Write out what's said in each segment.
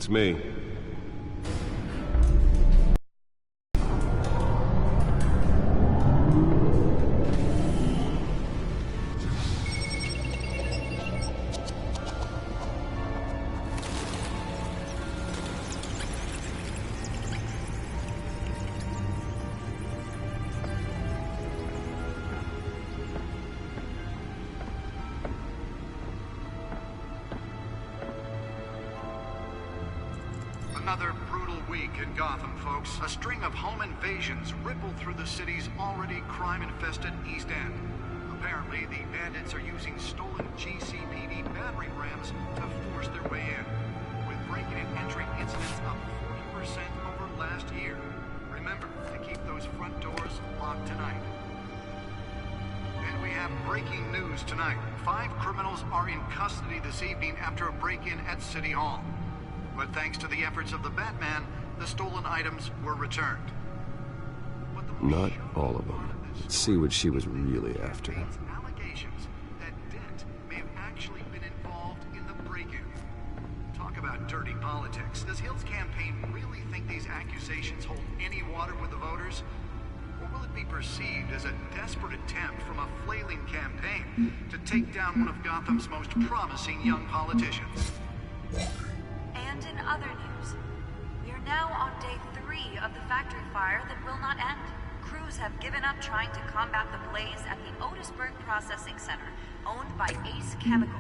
It's me. Another brutal week in Gotham, folks. A string of home invasions rippled through the city's already crime-infested East End. Apparently, the bandits are using stolen GCPD battering rams to force their way in, with breaking and entering incidents up 40% over last year. Remember to keep those front doors locked tonight. And we have breaking news tonight. 5 criminals are in custody this evening after a break-in at City Hall. But thanks to the efforts of the Batman, the stolen items were returned. Not all of them. Let's see what she was really after. Allegations that Dent may have actually been involved in the break-in. Talk about dirty politics. Does Hill's campaign really think these accusations hold any water with the voters? Or will it be perceived as a desperate attempt from a flailing campaign to take down one of Gotham's most promising young politicians? And in other news, we are now on day 3 of the factory fire that will not end. Crews have given up trying to combat the blaze at the Otisburg Processing Center, owned by Ace Chemical.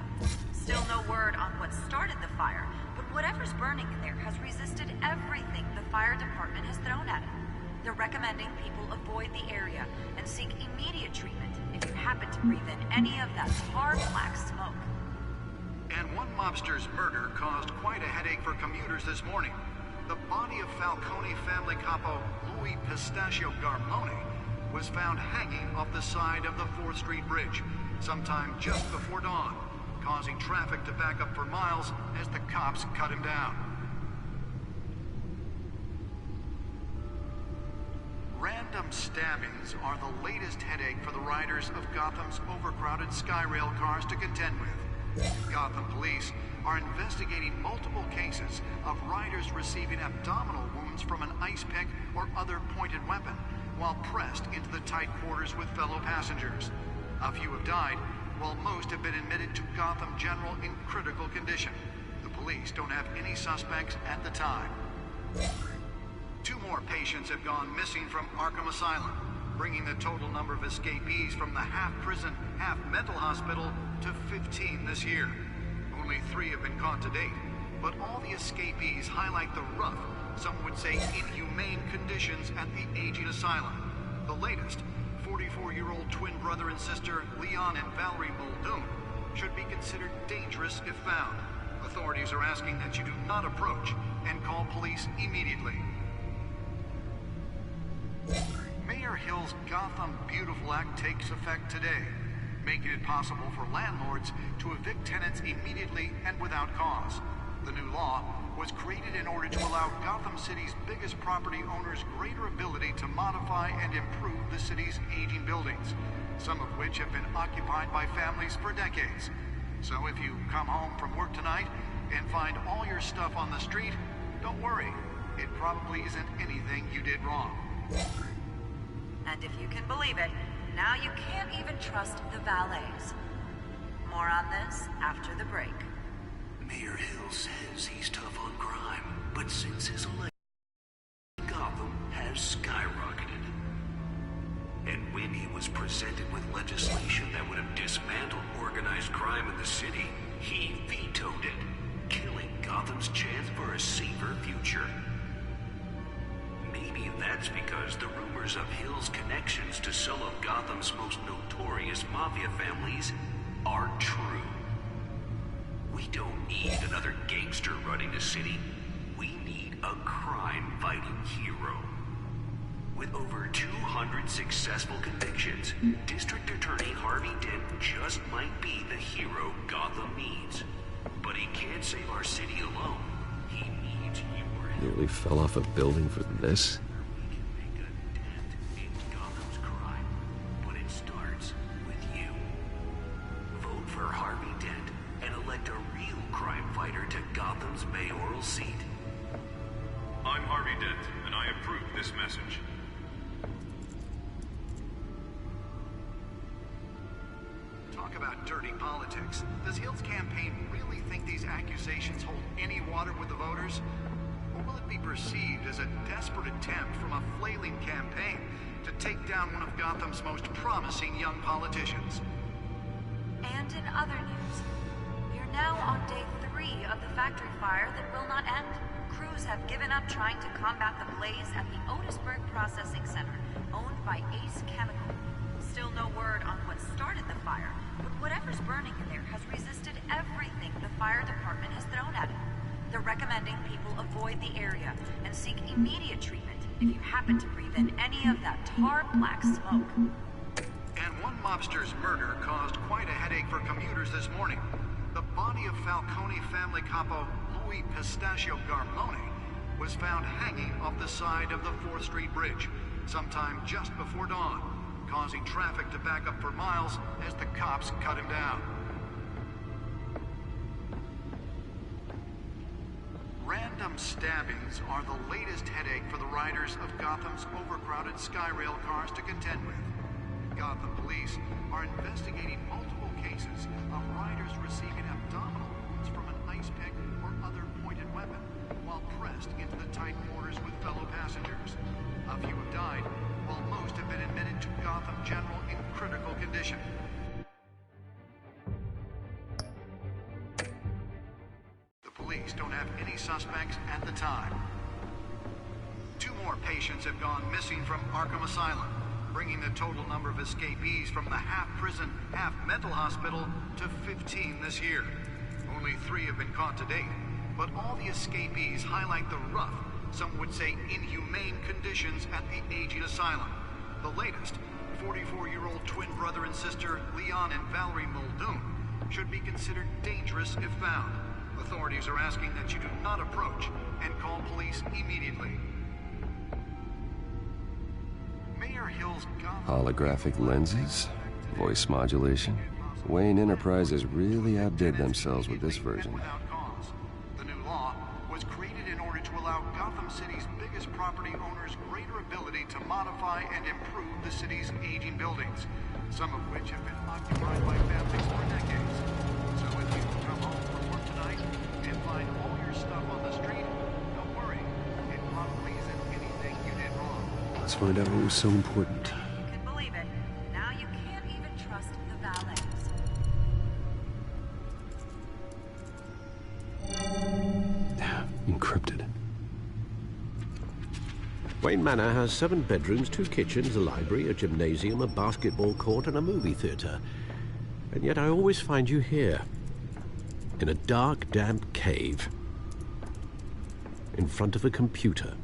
Still no word on what started the fire, but whatever's burning in there has resisted everything the fire department has thrown at it. They're recommending people avoid the area and seek immediate treatment if you happen to breathe in any of that tar black smoke. And one mobster's murder caused quite a headache for commuters this morning. The body of Falcone family capo Louis Pistachio Garmone was found hanging off the side of the 4th Street Bridge sometime just before dawn, causing traffic to back up for miles as the cops cut him down. Random stabbings are the latest headache for the riders of Gotham's overcrowded Skyrail cars to contend with. Gotham police are investigating multiple cases of riders receiving abdominal wounds from an ice pick or other pointed weapon while pressed into the tight quarters with fellow passengers. A few have died, while most have been admitted to Gotham General in critical condition. The police don't have any suspects at the time. 2 more patients have gone missing from Arkham Asylum, bringing the total number of escapees from the half-prison, half-mental hospital to 15 this year. Only 3 have been caught to date, but all the escapees highlight the rough, some would say inhumane conditions at the aging asylum. The latest, 44-year-old twin brother and sister Leon and Valerie Muldoon, should be considered dangerous if found. Authorities are asking that you do not approach and call police immediately. Mayor Hill's Gotham Beautiful Act takes effect today, making it possible for landlords to evict tenants immediately and without cause. The new law was created in order to allow Gotham City's biggest property owners greater ability to modify and improve the city's aging buildings, some of which have been occupied by families for decades. So if you come home from work tonight and find all your stuff on the street, don't worry. It probably isn't anything you did wrong. And if you can believe it, now you can't even trust the valets. More on this after the break. Mayor Hill says he's tough on crime, but since his election, Gotham has skyrocketed. And when he was presented with legislation that would have dismantled organized crime in the city, he vetoed it, killing Gotham's chance for a safer future. Maybe that's because the rumors of Hill's connections to some of Gotham's most notorious mafia families are true. We don't need another gangster running the city. We need a crime-fighting hero. With over 200 successful convictions, District Attorney Harvey Dent just might be the hero Gotham needs. But he can't save our city alone. He needs your help. Nearly fell off a building for this? We can make a dent in Gotham's crime, but it starts with you. Vote for Harvey Dent and elect a real crime fighter to Gotham's mayoral seat. I'm Harvey Dent, and I approve this message. Talk about dirty politics. Does Hill's campaign really think these accusations hold any water with the voters? Or will it be perceived as a desperate attempt from a flailing campaign to take down one of Gotham's most promising young politicians? And in other news, we're now on day 3 of the factory fire that will not end. Crews have given up trying to combat the blaze at the Otisburg Processing Center, owned by Ace Chemical. Still no word on what started the fire, but whatever's burning in there has resisted everything the fire department has thrown at it. They're recommending people avoid the area and seek immediate treatment if you happen to breathe in any of that tar black smoke. And one mobster's murder caused quite a headache for commuters this morning. The body of Falcone family capo Louis Pistachio Garmone was found hanging off the side of the 4th Street Bridge sometime just before dawn, causing traffic to back up for miles as the cops cut him down. Random stabbings are the latest headache for the riders of Gotham's overcrowded Skyrail cars to contend with. Gotham police are investigating multiple cases of riders receiving abdominal wounds from an ice pick or other pointed weapon while pressed into the tight quarters with fellow passengers. A few have died, while most have been admitted to Gotham General in critical condition. The police don't have any suspects at the time. 2 more patients have gone missing from Arkham Asylum, bringing the total number of escapees from the half-prison, half-mental hospital to 15 this year. Only 3 have been caught to date, but all the escapees highlight the rough, some would say inhumane conditions at the aging asylum. The latest, 44-year-old twin brother and sister Leon and Valerie Muldoon, should be considered dangerous if found. Authorities are asking that you do not approach and call police immediately. Mayor Hill's Holographic lenses? Voice modulation? Wayne Enterprises really outdid themselves with this version. The new law was created in order to allow Gotham City's biggest property owners greater ability to modify and improve the city's aging buildings, some of which have been occupied by families for decades. So if you come home from work tonight and find all your stuff on the street, don't worry. It probably isn't anything you did wrong. Let's find out what was so important. You can believe it. Now you can't even trust the valets. Encrypted. Wayne Manor has 7 bedrooms, 2 kitchens, a library, a gymnasium, a basketball court, and a movie theater. And yet I always find you here, in a dark, damp cave, in front of a computer.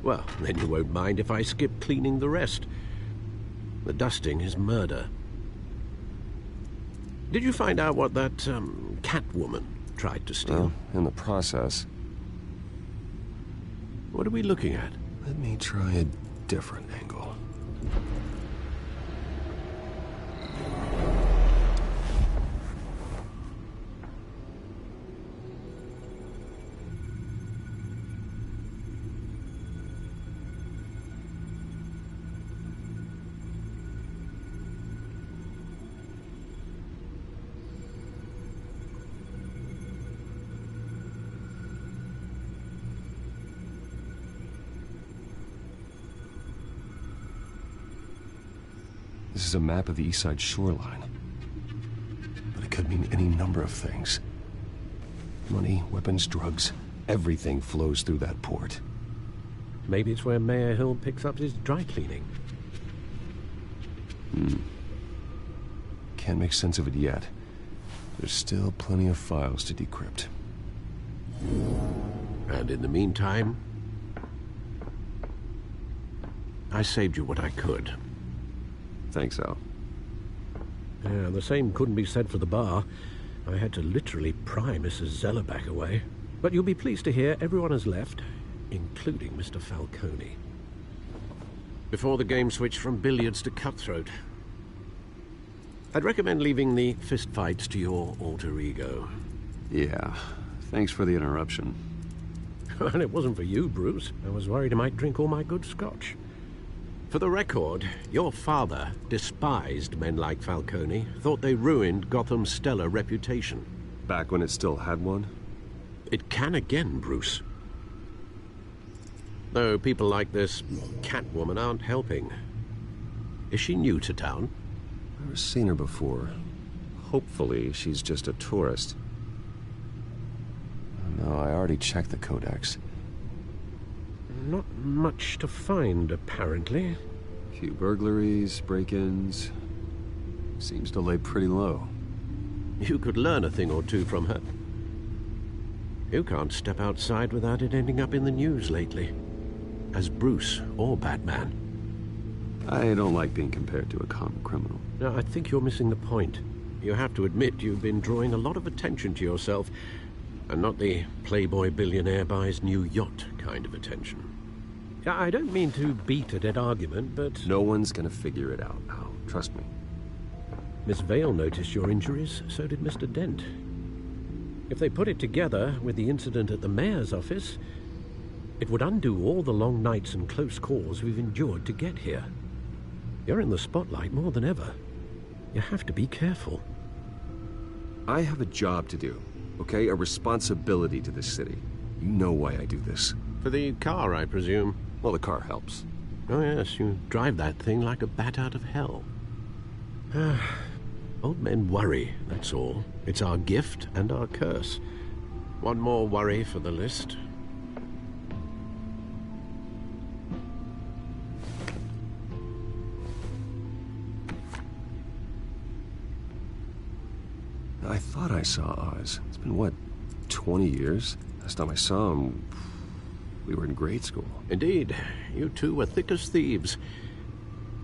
Well, then you won't mind if I skip cleaning the rest. The dusting is murder. Did you find out what that, Catwoman tried to steal? Well, in the process. What are we looking at? Let me try a different angle. This is a map of the East Side shoreline. But it could mean any number of things. Money, weapons, drugs, everything flows through that port. Maybe it's where Mayor Hill picks up his dry cleaning. Can't make sense of it yet. There's still plenty of files to decrypt. And in the meantime, I saved you what I could. Thanks, Al. Yeah, the same couldn't be said for the bar. I had to literally pry Mrs. Zellerback away. But you'll be pleased to hear everyone has left, including Mr. Falcone. Before the game switched from billiards to cutthroat. I'd recommend leaving the fistfights to your alter ego. Yeah, thanks for the interruption. And it wasn't for you, Bruce. I was worried I might drink all my good scotch. For the record, your father despised men like Falcone, thought they ruined Gotham's stellar reputation. Back when it still had one? It can again, Bruce. Though people like this Catwoman aren't helping. Is she new to town? Never seen her before. Hopefully, she's just a tourist. No, I already checked the Codex. Not much to find, apparently. Few burglaries, break-ins. Seems to lay pretty low. You could learn a thing or two from her. You can't step outside without it ending up in the news lately. As Bruce or Batman. I don't like being compared to a common criminal. No, I think you're missing the point. You have to admit you've been drawing a lot of attention to yourself, and not the playboy billionaire buys new yacht kind of attention. I don't mean to beat a dead argument, but... No one's gonna figure it out, Al. Trust me. Miss Vale noticed your injuries, so did Mr. Dent. If they put it together with the incident at the mayor's office, it would undo all the long nights and close calls we've endured to get here. You're in the spotlight more than ever. You have to be careful. I have a job to do, okay? A responsibility to this city. You know why I do this. For the car, I presume. Well, the car helps. Oh yes, you drive that thing like a bat out of hell. Old men worry, that's all. It's our gift and our curse. One more worry for the list. I thought I saw Oz. It's been, what, 20 years? Last time I saw him, we were in grade school. Indeed. You two were thick as thieves.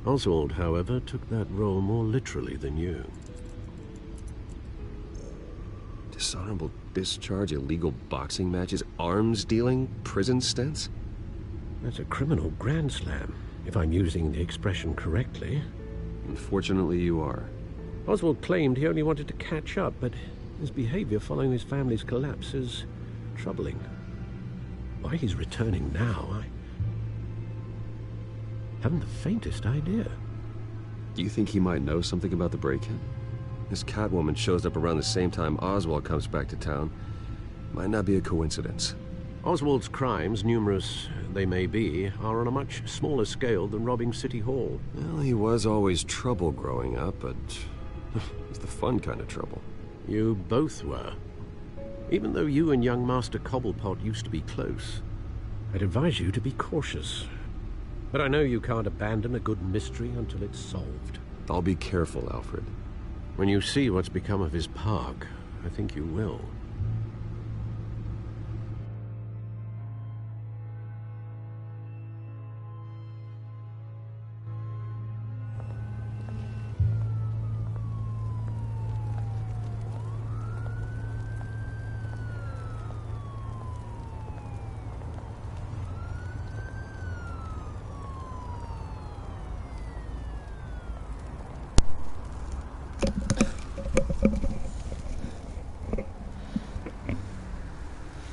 Oswald, however, took that role more literally than you. Dishonorable discharge, illegal boxing matches, arms dealing, prison stints? That's a criminal grand slam, if I'm using the expression correctly. Unfortunately, you are. Oswald claimed he only wanted to catch up, but his behavior following his family's collapse is troubling. Why he's returning now, I haven't the faintest idea. Do you think he might know something about the break-in? This Catwoman shows up around the same time Oswald comes back to town. Might not be a coincidence. Oswald's crimes, numerous they may be, are on a much smaller scale than robbing City Hall. Well, he was always trouble growing up, but it's the fun kind of trouble. You both were. Even though you and young Master Cobblepot used to be close, I'd advise you to be cautious. But I know you can't abandon a good mystery until it's solved. I'll be careful, Alfred. When you see what's become of his park, I think you will.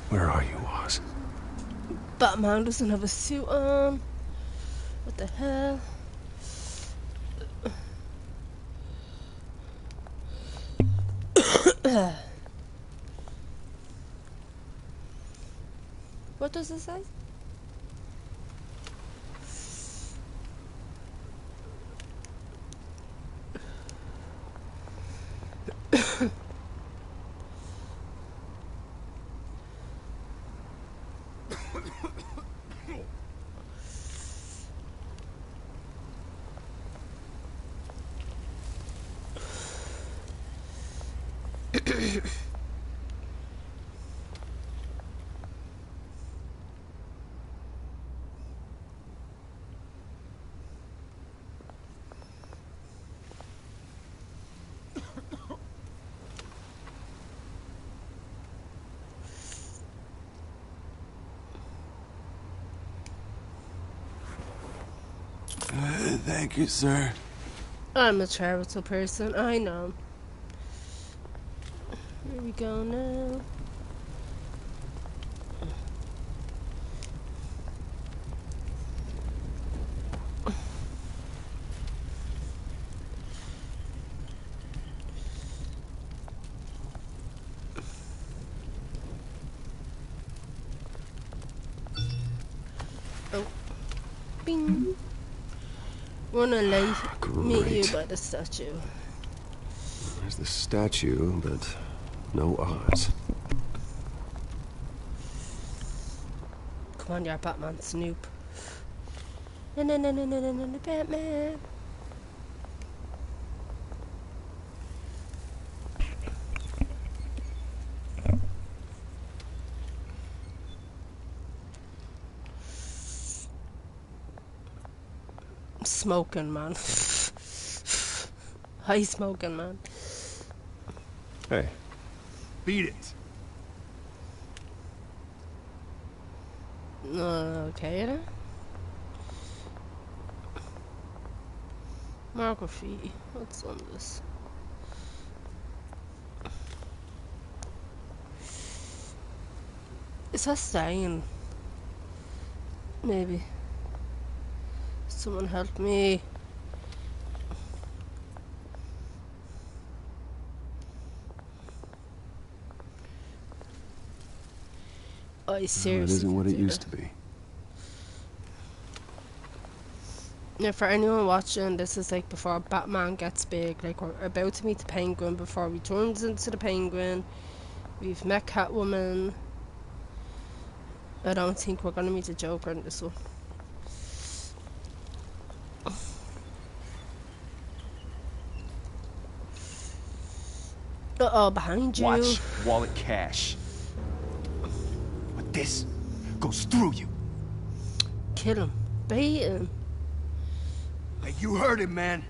Where are you, Oz? Batman doesn't have a suit on. What the hell? What does it say? Thank you, sir. I'm a charitable person, I know. Here we go now. Ding. Running late. Meet you Great. by the statue. There's the statue, but no Oz. Come on, you're Batman, Snoop. No, no, no, no, no, no, no, no, Batman. Smoking, man. High smoking, man. Hey, Beat it. Okay then. More graffiti. What's on this? Is that staying? Maybe. Someone help me. I seriously. it isn't what can't it do used that. to be. Yeah, for anyone watching, this is like before Batman gets big. Like, we're about to meet the Penguin before he turns into the Penguin. We've met Catwoman. I don't think we're gonna meet the Joker in this one. Uh-oh, behind you. Watch wallet cash. But this goes through you. Kill him. Bait him. Hey, you heard him, man.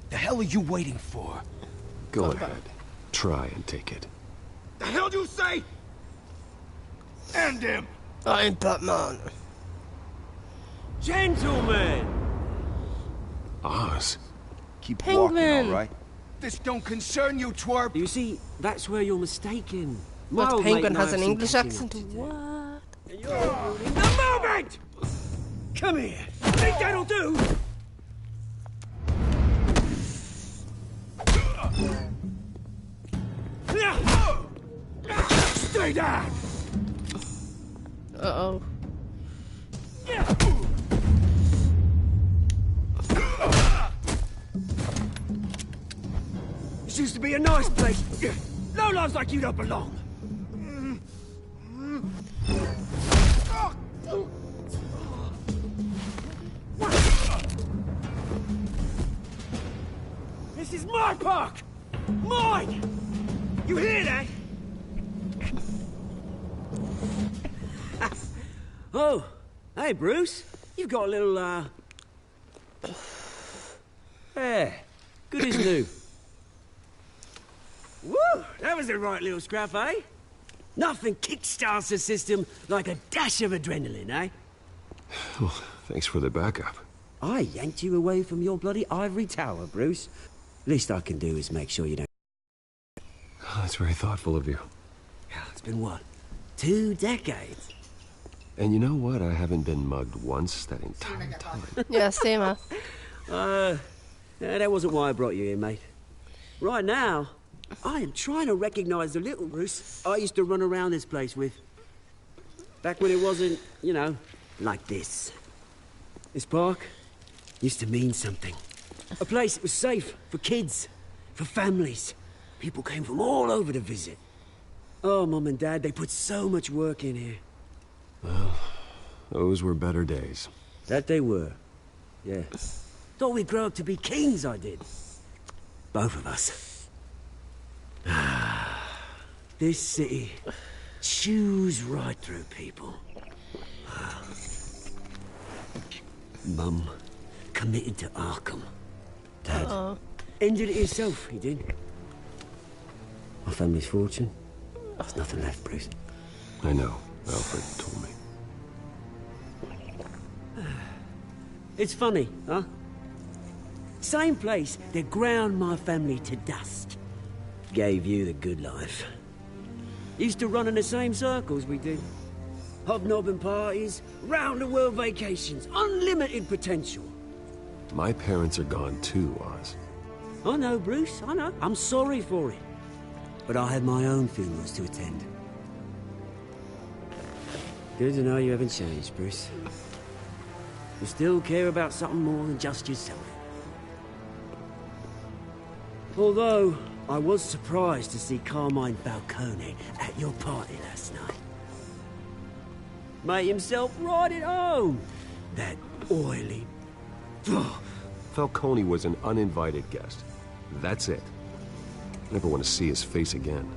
The hell are you waiting for? Go Go back. ahead. Try and take it. The hell do you say? End him! I'm Batman. Gentlemen! Oz? Keep Penguin. walking, all right? This don't concern you, twerp. You see, that's where you're mistaken. My What, old Penguin mate and I has have an some English catching accent? up to do. What? And you're ruining the moment! Come here. Think that'll do? Stay down! Uh-oh. This used to be a nice place. No lives like you don't belong. This is my park! Mine! You hear that? Oh, hey, Bruce. You've got a little, Yeah, good as new. Woo! That was a right little scrap, eh? Nothing kickstarts the system like a dash of adrenaline, eh? Well, thanks for the backup. I yanked you away from your bloody ivory tower, Bruce. Least I can do is make sure you don't... Oh, that's very thoughtful of you. It's been, what, 2 decades? And you know what? I haven't been mugged once that entire time. Yeah, same, man. That wasn't why I brought you here, mate. Right now, I am trying to recognize the little Bruce I used to run around this place with. Back when it wasn't, you know, like this. This park used to mean something. A place that was safe for kids, for families. People came from all over to visit. Oh, Mum and Dad, they put so much work in here. Those were better days. That they were. Yeah. Thought we'd grow up to be kings, I did. Both of us. This city chews right through people. Mum committed to Arkham. Dad ended it himself, he did. My family's fortune. There's nothing left, Bruce. I know. Alfred told me. It's funny, huh? Same place that ground my family to dust. Gave you the good life. Used to run in the same circles we did. Hobnobbing parties, round-the-world vacations, unlimited potential. My parents are gone too, Oz. I know, Bruce, I know. I'm sorry for it. But I had my own funerals to attend. Good to know you haven't changed, Bruce. You still care about something more than just yourself. Although, I was surprised to see Carmine Falcone at your party last night. Made himself right at home. That oily... Falcone was an uninvited guest. That's it. Never want to see his face again.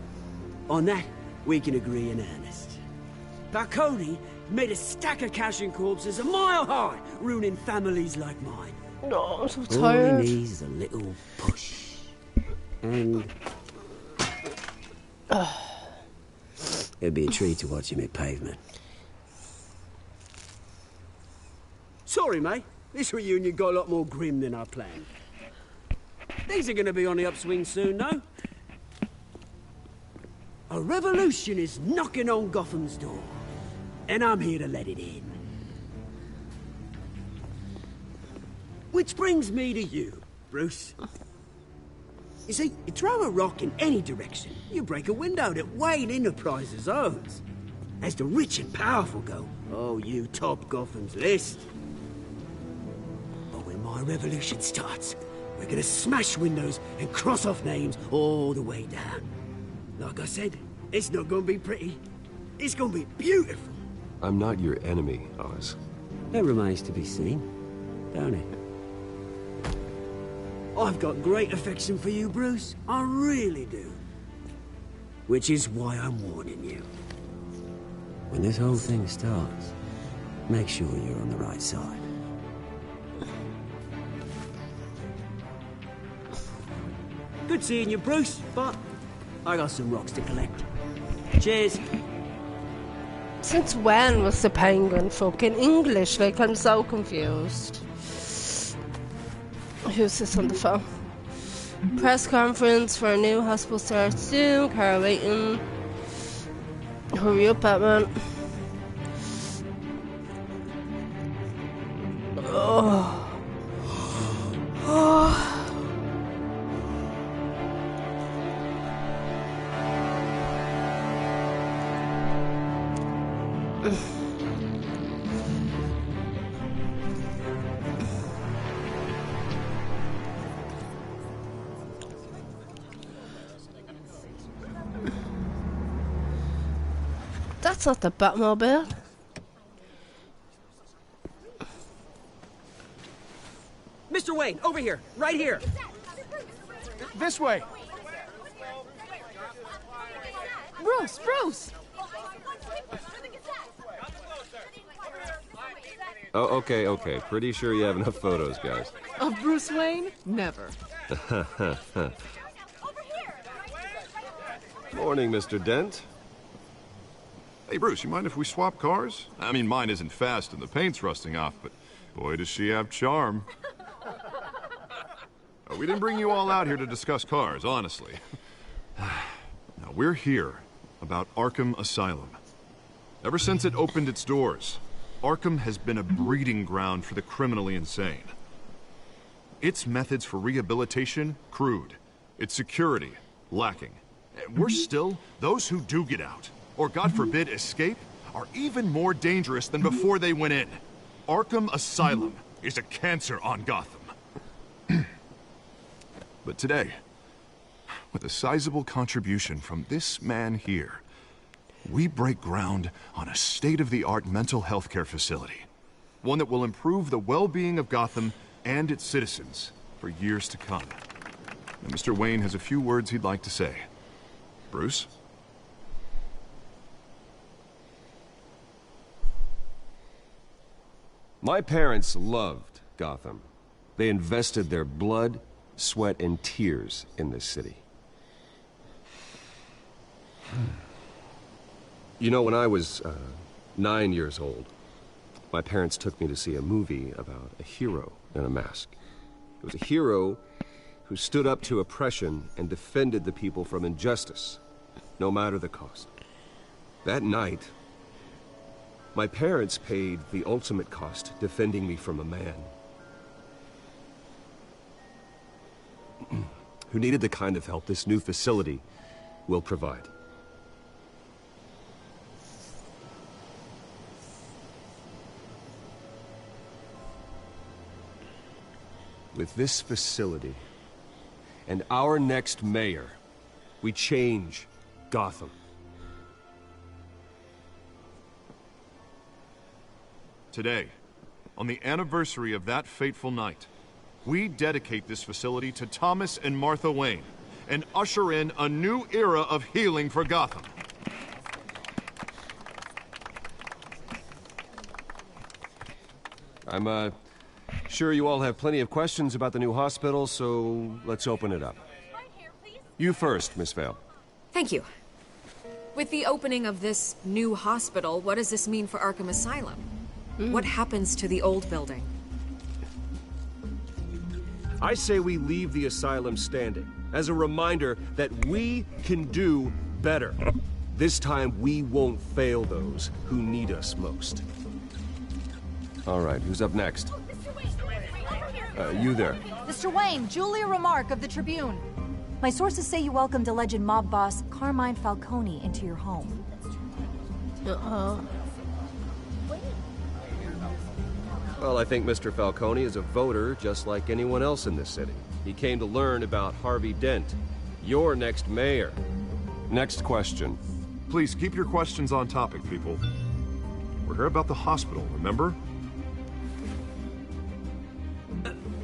On that, we can agree in earnest. Falcone made a stack of cash and corpses a mile high, ruining families like mine. No, I'm so All tired. he needs is a little push. And... it'd be a treat to watch him hit pavement. Sorry, mate. This reunion got a lot more grim than I planned. Things are gonna be on the upswing soon, though. A revolution is knocking on Gotham's door. And I'm here to let it in. Which brings me to you, Bruce. You see, you throw a rock in any direction, you break a window that Wayne Enterprises owns. As the rich and powerful go, oh, you top Gotham's list. But when my revolution starts, we're gonna smash windows and cross off names all the way down. Like I said, it's not gonna be pretty. It's gonna be beautiful. I'm not your enemy, Oz. That remains to be seen, don't it? I've got great affection for you, Bruce. I really do. Which is why I'm warning you. When this whole thing starts, make sure you're on the right side. Good seeing you, Bruce, but I got some rocks to collect. Cheers. Since when was the Penguin fucking English? Like, I'm so confused. Who's this on the phone? Press conference for a new hospital starts soon. Carl waiting. Hurry up, Batman. Oh. Oh. That's not the Batmobile. Mr. Wayne, over here, right here. This way. Bruce, Bruce! Oh, okay. Pretty sure you have enough photos, guys. Of Bruce Wayne? Never. Morning, Mr. Dent. Hey, Bruce, you mind if we swap cars? I mean, mine isn't fast and the paint's rusting off, but boy, does she have charm. We didn't bring you all out here to discuss cars, honestly. Now, we're here about Arkham Asylum. Ever since it opened its doors, Arkham has been a breeding ground for the criminally insane. Its methods for rehabilitation, crude. Its security, lacking. Worse still, those who do get out, or God forbid escape, are even more dangerous than before they went in. Arkham Asylum is a cancer on Gotham. But today, with a sizable contribution from this man here, we break ground on a state-of-the-art mental health care facility. One that will improve the well-being of Gotham and its citizens for years to come. And Mr. Wayne has a few words he'd like to say. Bruce? My parents loved Gotham. They invested their blood, sweat, and tears in this city. You know, when I was 9 years old, my parents took me to see a movie about a hero in a mask. It was a hero who stood up to oppression and defended the people from injustice, no matter the cost. That night, my parents paid the ultimate cost defending me from a man who needed the kind of help this new facility will provide. With this facility and our next mayor, we change Gotham. Today, on the anniversary of that fateful night, we dedicate this facility to Thomas and Martha Wayne and usher in a new era of healing for Gotham. I'm, sure you all have plenty of questions about the new hospital, so let's open it up. You first, Miss Vale. Thank you. With the opening of this new hospital, what does this mean for Arkham Asylum? What happens to the old building? I say we leave the asylum standing, as a reminder that we can do better. This time, we won't fail those who need us most. All right, who's up next? You there. Mr. Wayne, Julia Remark of the Tribune. My sources say you welcomed alleged mob boss Carmine Falcone into your home. Uh-oh. Well, I think Mr. Falcone is a voter just like anyone else in this city. He came to learn about Harvey Dent, your next mayor. Next question. Please keep your questions on topic, people. We're here about the hospital, remember?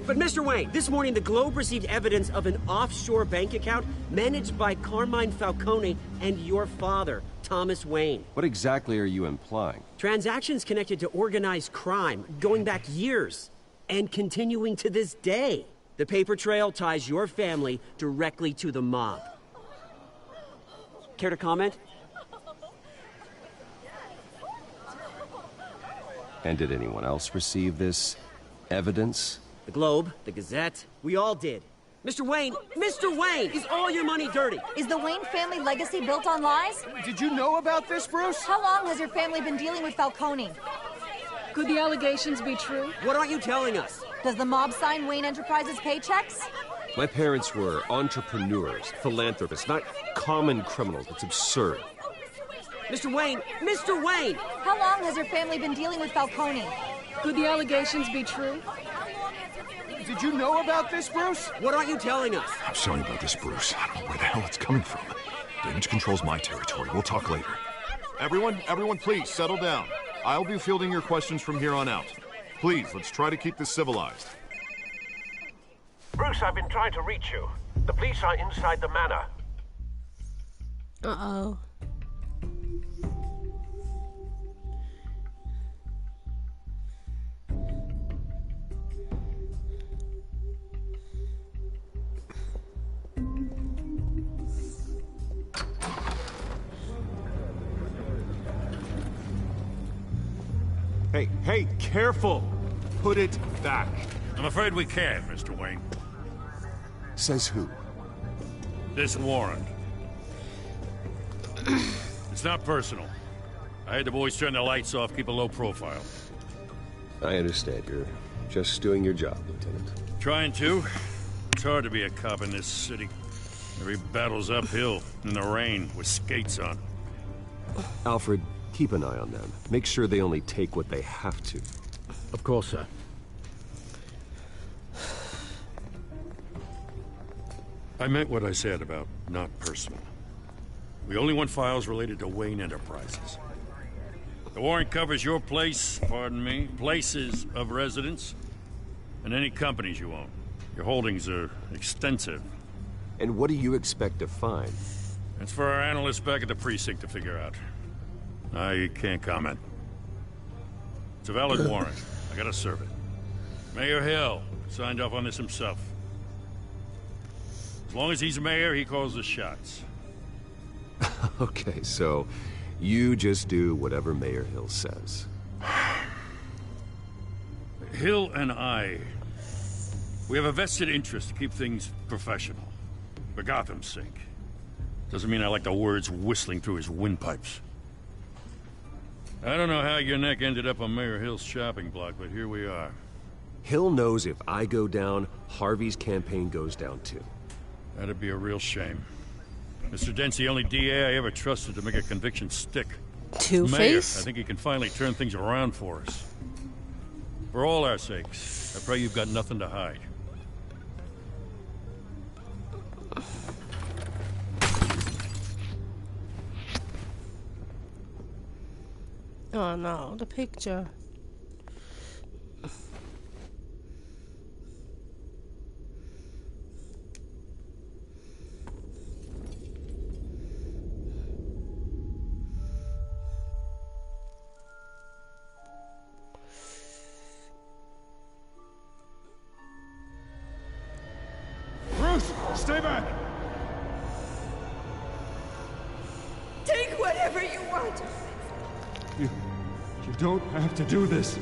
But Mr. Wayne, this morning the Globe received evidence of an offshore bank account managed by Carmine Falcone and your father, Thomas Wayne. What exactly are you implying? Transactions connected to organized crime, going back years, and continuing to this day. The paper trail ties your family directly to the mob. Care to comment? And did anyone else receive this evidence? The Globe, the Gazette, we all did. Mr. Wayne, is all your money dirty? Is the Wayne family legacy built on lies? Did you know about this, Bruce? How long has your family been dealing with Falcone? Could the allegations be true? What aren't you telling us? Does the mob sign Wayne Enterprises paychecks? My parents were entrepreneurs, philanthropists, not common criminals. It's absurd. Mr. Wayne! How long has your family been dealing with Falcone? Could the allegations be true? Did you know about this, Bruce? What aren't you telling us? I'm sorry about this, Bruce. I don't know where the hell it's coming from. Damage control's my territory. We'll talk later. Everyone, please, settle down. I'll be fielding your questions from here on out. Please, let's try to keep this civilized. Bruce, I've been trying to reach you. The police are inside the manor. Uh-oh. Hey, careful! Put it back. I'm afraid we can't, Mr. Wayne. Says who? This warrant. It's not personal. I had the boys turn the lights off, keep a low profile. I understand. You're just doing your job, Lieutenant. Trying to. It's hard to be a cop in this city. Every battle's uphill, in the rain, with skates on. Alfred, keep an eye on them. Make sure they only take what they have to. Of course, sir. I meant what I said about not personal. We only want files related to Wayne Enterprises. The warrant covers your places of residence, and any companies you own. Your holdings are extensive. And what do you expect to find? That's for our analysts back at the precinct to figure out. I can't comment. It's a valid warrant. I gotta serve it. Mayor Hill signed off on this himself. As long as he's mayor, he calls the shots. Okay, so you just do whatever Mayor Hill says. Hill and we have a vested interest to keep things professional. For Gotham's sake. Doesn't mean I like the words whistling through his windpipes. I don't know how your neck ended up on Mayor Hill's shopping block, but here we are. Hill knows if I go down, Harvey's campaign goes down too. That'd be a real shame. Mr. Dent's the only DA I ever trusted to make a conviction stick. Two-Face? I think he can finally turn things around for us. For all our sakes, I pray you've got nothing to hide. Oh no, the picture. Bruce, stay back! Take whatever you want. You don't have to do this.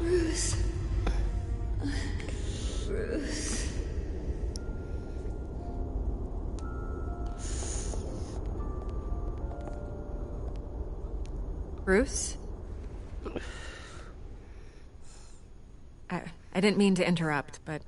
Bruce. Bruce. Bruce? I didn't mean to interrupt, but...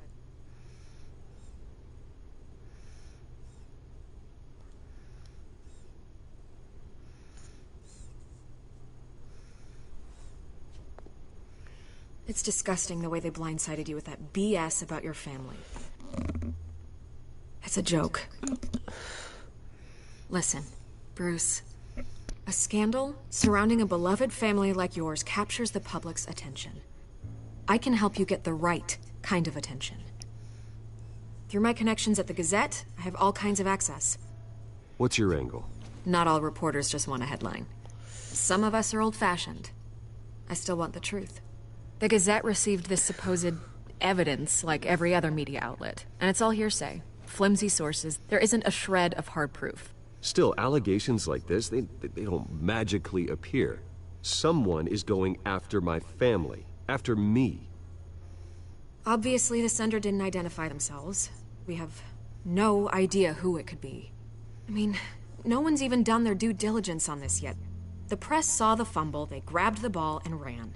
It's disgusting the way they blindsided you with that BS about your family. It's a joke. Listen, Bruce. A scandal surrounding a beloved family like yours captures the public's attention. I can help you get the right kind of attention. Through my connections at the Gazette, I have all kinds of access. What's your angle? Not all reporters just want a headline. Some of us are old-fashioned. I still want the truth. The Gazette received this supposed evidence like every other media outlet, and it's all hearsay. Flimsy sources. There isn't a shred of hard proof. Still, allegations like this, they don't magically appear. Someone is going after my family. After me. Obviously, the sender didn't identify themselves. We have no idea who it could be. I mean, no one's even done their due diligence on this yet. The press saw the fumble, they grabbed the ball and ran.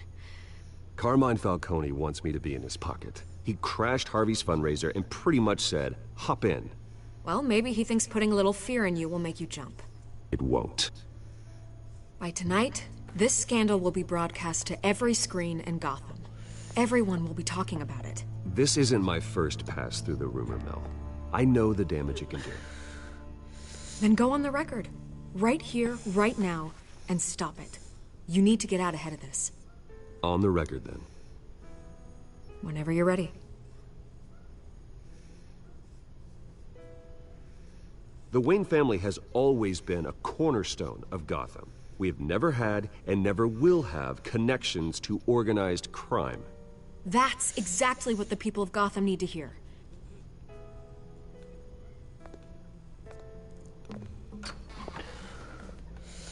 Carmine Falcone wants me to be in his pocket. He crashed Harvey's fundraiser and pretty much said, hop in. Well, maybe he thinks putting a little fear in you will make you jump. It won't. By tonight, this scandal will be broadcast to every screen in Gotham. Everyone will be talking about it. This isn't my first pass through the rumor mill. I know the damage it can do. Then go on the record. Right here, right now, and stop it. You need to get out ahead of this. On the record, then. Whenever you're ready. The Wayne family has always been a cornerstone of Gotham. We have never had and never will have connections to organized crime. That's exactly what the people of Gotham need to hear.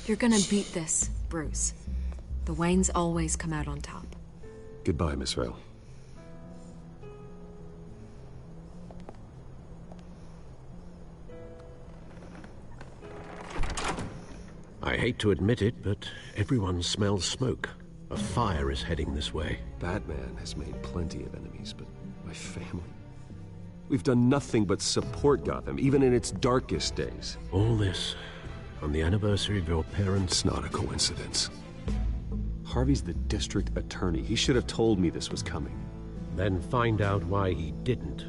You're gonna beat this, Bruce. The Waynes always come out on top. Goodbye, Miss Vale. I hate to admit it, but everyone smells smoke. A fire is heading this way. Batman has made plenty of enemies, but my family? We've done nothing but support Gotham, even in its darkest days. All this on the anniversary of your parents'... It's not a coincidence. Harvey's the district attorney. He should have told me this was coming. Then find out why he didn't.